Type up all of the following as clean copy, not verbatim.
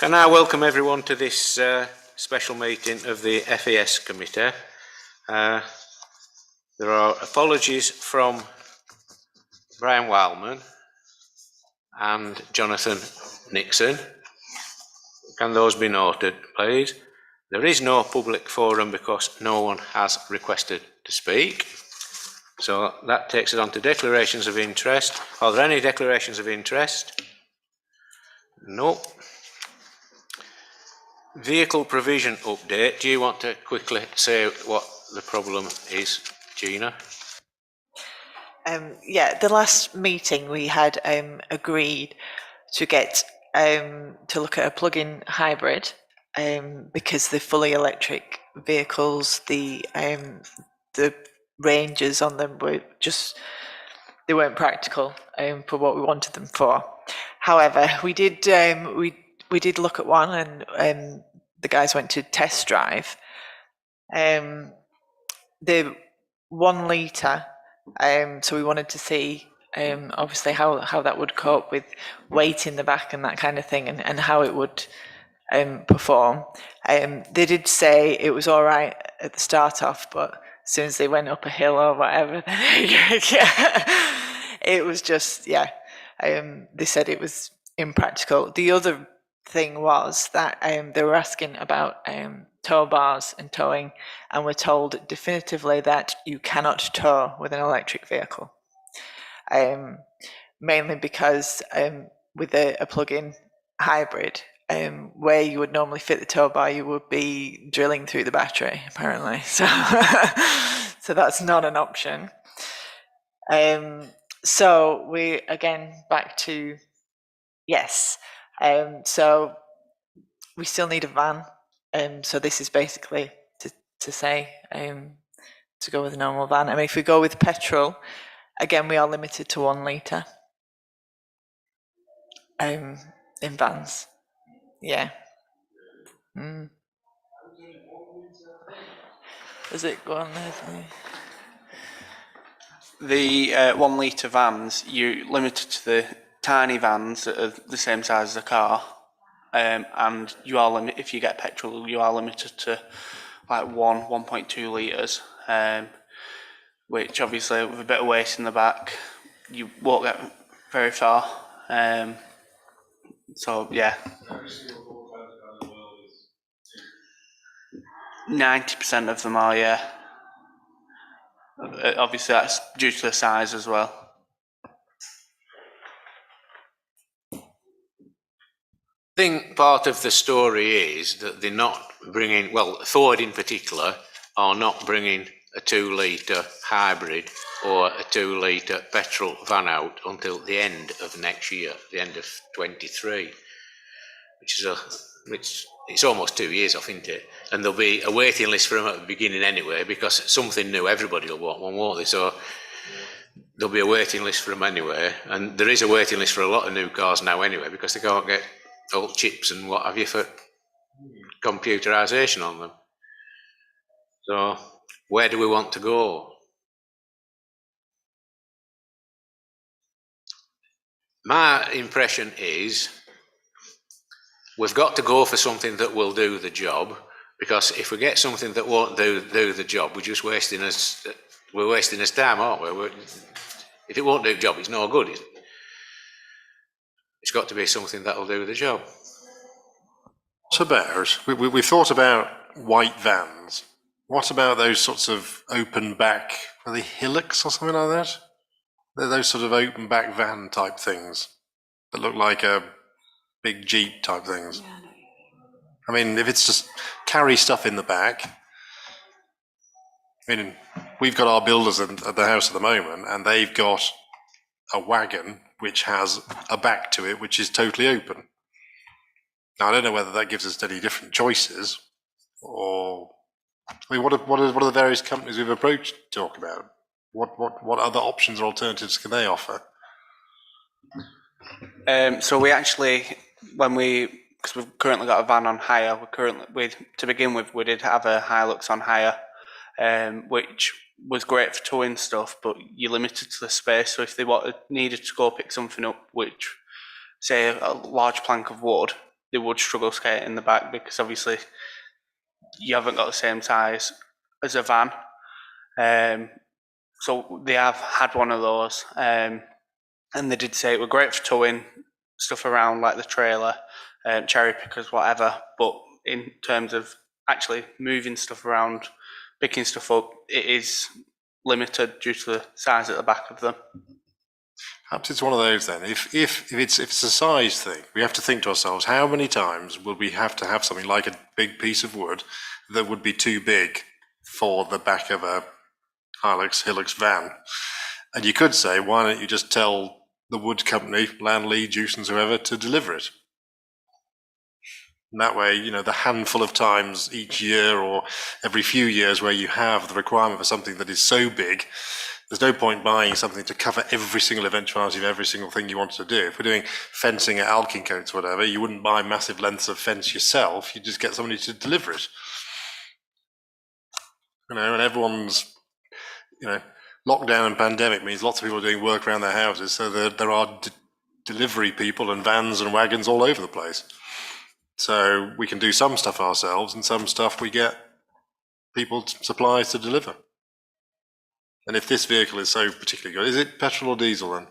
Can I welcome everyone to this special meeting of the FES Committee. There are apologies from Brian Wildman and Jonathan Nixon. Can those be noted, please? There is no public forum because no one has requested to speak. So that takes us on to declarations of interest. Are there any declarations of interest? No. Vehicle provision update. Do you want to quickly say what the problem is, Gina? Yeah, the last meeting we had agreed to get to look at a plug-in hybrid because the fully electric vehicles, the ranges on them were they weren't practical for what we wanted them for. However, we did look at one, and the guys went to test drive. The 1 litre. So we wanted to see obviously how that would cope with weight in the back and that kind of thing, and how it would perform. They did say it was all right at the start off, but as soon as they went up a hill or whatever, it was just, they said it was impractical. The other thing was that they were asking about tow bars and towing, and we're told definitively that you cannot tow with an electric vehicle, mainly because with a plug-in hybrid, where you would normally fit the tow bar, you would be drilling through the battery, apparently. So, so that's not an option. So we again back to yes. So we still need a van. So this is basically to say to go with a normal van. I mean, if we go with petrol, again, we are limited to 1 litre in vans. Yeah. Does it go on there? The 1 litre vans, you're limited to the tiny vans that are the same size as a car, and you are limited, if you get petrol, you are limited to like 1.2 litres, which obviously with a bit of weight in the back, you won't get very far. So yeah, 90% of them are, yeah. Obviously that's due to the size as well. I think part of the story is that they're not bringing, well, Ford in particular, are not bringing a 2 litre hybrid or a 2 litre petrol van out until the end of next year, the end of 23, which is it's almost 2 years off, isn't it? And there'll be a waiting list for them at the beginning anyway, because something new, everybody will want one, won't they? So there'll be a waiting list for them anyway, and there is a waiting list for a lot of new cars now anyway, because they can't get old chips and what have you for computerisation on them. So where do we want to go? My impression is we've got to go for something that will do the job, because if we get something that won't do the job, we're just wasting us time, aren't we? If it won't do the job, it's no good. It's got to be something that will do the job. What about, we've thought about white vans. What about those sorts of open back, are they Hilux or something like that? They're those sort of open back van type things that look like a big Jeep type things. I mean, if it's just carry stuff in the back. I mean, we've got our builders at the house at the moment, and they've got a wagon which has a back to it which is totally open. Now, I don't know whether that gives us any different choices, or I mean, what are the various companies we've approached to talk about? What other options or alternatives can they offer? So we actually, because we've currently got a van on hire, to begin with, we did have a Hilux on hire, which was great for towing stuff, but you're limited to the space. So if they needed to go pick something up, which say a large plank of wood, they would struggle to get it in the back because obviously you haven't got the same size as a van. So they have had one of those, and they did say it were great for towing stuff around like the trailer, cherry pickers, whatever. But in terms of actually moving stuff around, picking stuff up, it is limited due to the size at the back of them. Perhaps it's one of those then. If it's a size thing, we have to think to ourselves, how many times will we have to have something like a big piece of wood that would be too big for the back of a Hilux van? And you could say, why don't you just tell the wood company, Landley, Jewsons, whoever, to deliver it? And that way, you know, the handful of times each year or every few years where you have the requirement for something that is so big, there's no point buying something to cover every single eventuality of every single thing you want to do. If we're doing fencing at Alkin Coats or whatever, you wouldn't buy massive lengths of fence yourself. You'd just get somebody to deliver it. You know, and everyone's, you know, lockdown and pandemic means lots of people are doing work around their houses. So there are delivery people and vans and wagons all over the place. So we can do some stuff ourselves and some stuff we get people, suppliers to deliver. And if this vehicle is so particularly good, is it petrol or diesel then?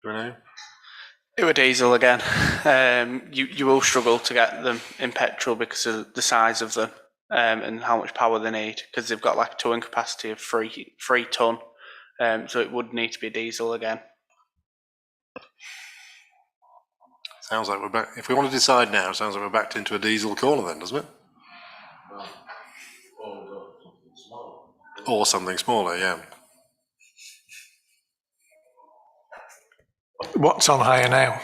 Do we know? It were diesel again. You will struggle to get them in petrol because of the size of them and how much power they need, because they've got like a towing capacity of 3 ton. So it would need to be diesel again. Sounds like we're back. If we want to decide now, it sounds like we're backed into a diesel corner then, doesn't it? Or something smaller, yeah. What's on hire now?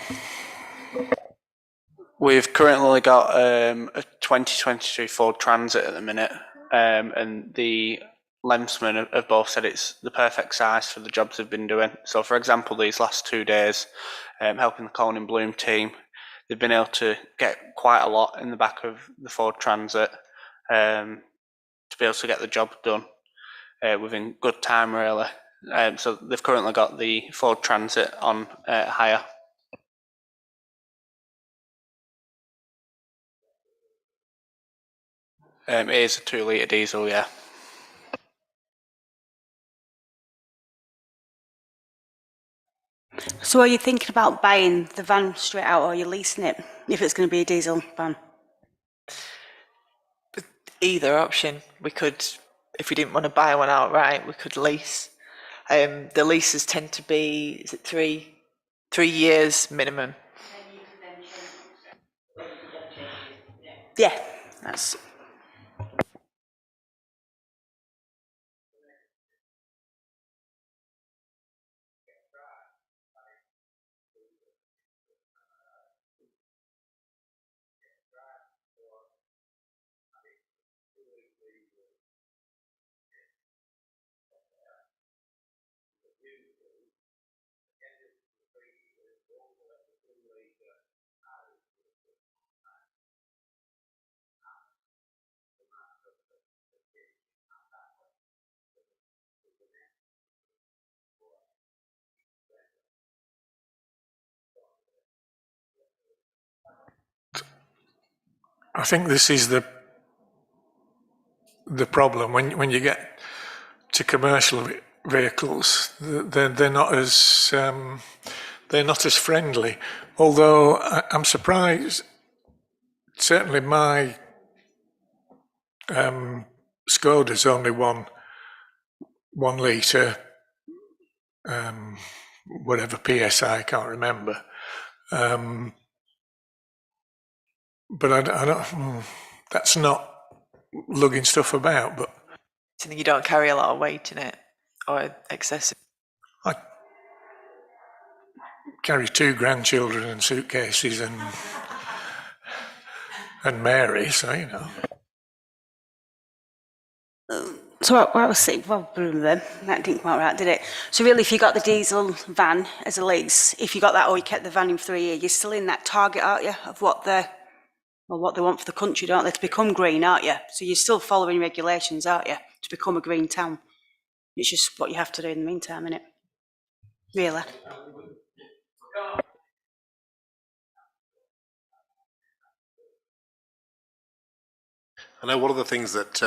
We've currently got a 2022 Ford Transit at the minute, and the Lensman have both said it's the perfect size for the jobs they've been doing. So, for example, these last 2 days, helping the Colin Bloom team, they've been able to get quite a lot in the back of the Ford Transit to be able to get the job done within good time, really. So they've currently got the Ford Transit on hire. It is a 2 litre diesel, yeah. So are you thinking about buying the van straight out, or are you leasing it if it's going to be a diesel van? Either option, we could, if we didn't want to buy one outright, we could lease. The leases tend to be, is it 3 years minimum? Yeah, that's. I think this is the problem when you get to commercial vehicles. They're not as friendly. Although I'm surprised. Certainly, my Skoda's only one litre, whatever PSI, I can't remember. But I don't. That's not lugging stuff about. But So you don't carry a lot of weight in it, or excessive. I carry 2 grandchildren and suitcases and Mary, so you know. So what I was saying, well, that didn't quite right, did it? So really, if you got the diesel van as a lease, if you got that or you kept the van in 3 years, you're still in that target, aren't you, of what they want for the country, don't they, to become green, aren't you? So you're still following regulations, aren't you, to become a green town? It's just what you have to do in the meantime, innit? Really? I know one of the things that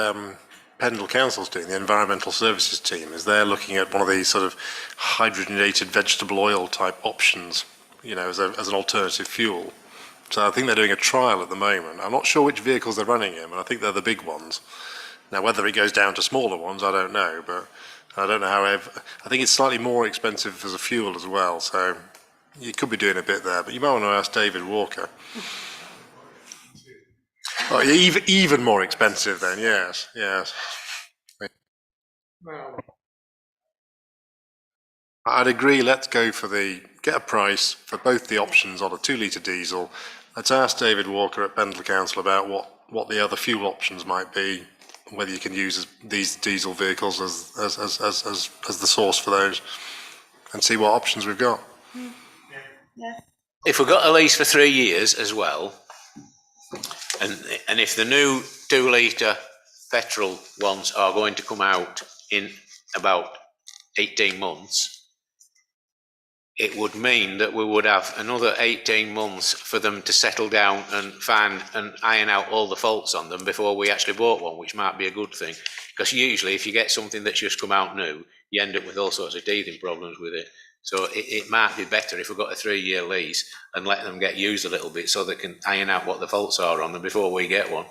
Pendle Council's doing, the environmental services team, is they're looking at one of these sort of hydrogenated vegetable oil type options, you know, as an alternative fuel. So I think they're doing a trial at the moment. I'm not sure which vehicles they're running in, but I think they're the big ones. Now, whether it goes down to smaller ones, I don't know, but I don't know how. I think it's slightly more expensive as a fuel as well, so you could be doing a bit there. But you might want to ask David Walker. Oh, even more expensive then, yes. I'd agree, let's go for get a price for both the options on a 2 litre diesel. Let's ask David Walker at Pendle Council about what the other fuel options might be, whether you can use these diesel vehicles as the source for those, and see what options we've got. If we've got a lease for 3 years as well, and if the new 2 litre petrol ones are going to come out in about 18 months, it would mean that we would have another 18 months for them to settle down and find and iron out all the faults on them before we actually bought one, which might be a good thing. Because usually if you get something that's just come out new, you end up with all sorts of teething problems with it. So it might be better if we've got a 3-year lease and let them get used a little bit so they can iron out what the faults are on them before we get one.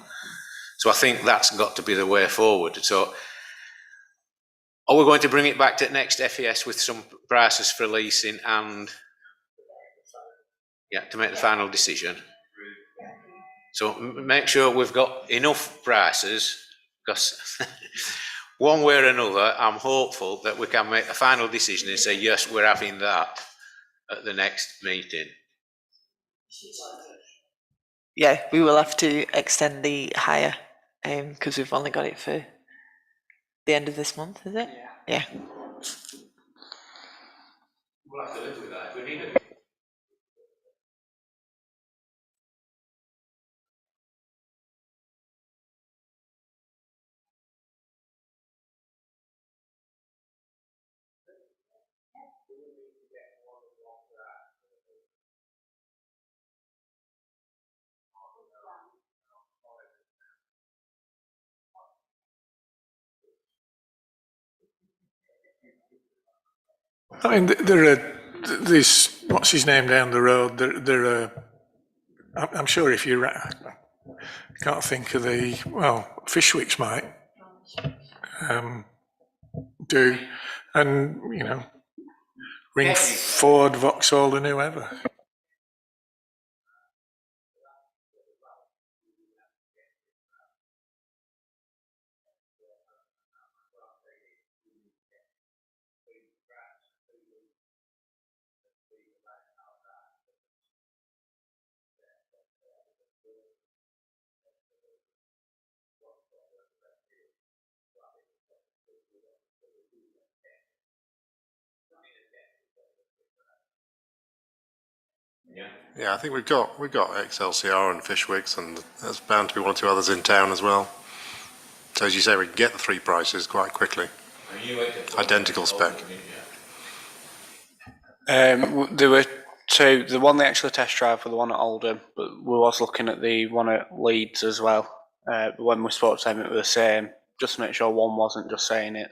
So I think that's got to be the way forward. So are we going to bring it back to next FES with some prices for leasing and to make the final decision? So make sure we've got enough prices, because one way or another, I'm hopeful that we can make a final decision and say, yes, we're having that at the next meeting. Yeah, we will have to extend the hire because we've only got it for the end of this month, is it? Yeah. We'll have to live with that if we need it. I mean, there are this, what's his name down the road, there are, I'm sure if you, can't think of Fishwicks might do, and, you know, ring Ford, Vauxhall and whoever. Yeah, I think we've got XLCR and Fishwicks, and there's bound to be 1 or 2 others in town as well. So as you say, we can get the 3 prices quite quickly. Identical spec. There were 2. The one they actually test drive for the one at Oldham, but we was looking at the one at Leeds as well. When we spoke to them, it was the same. Just to make sure one wasn't just saying it.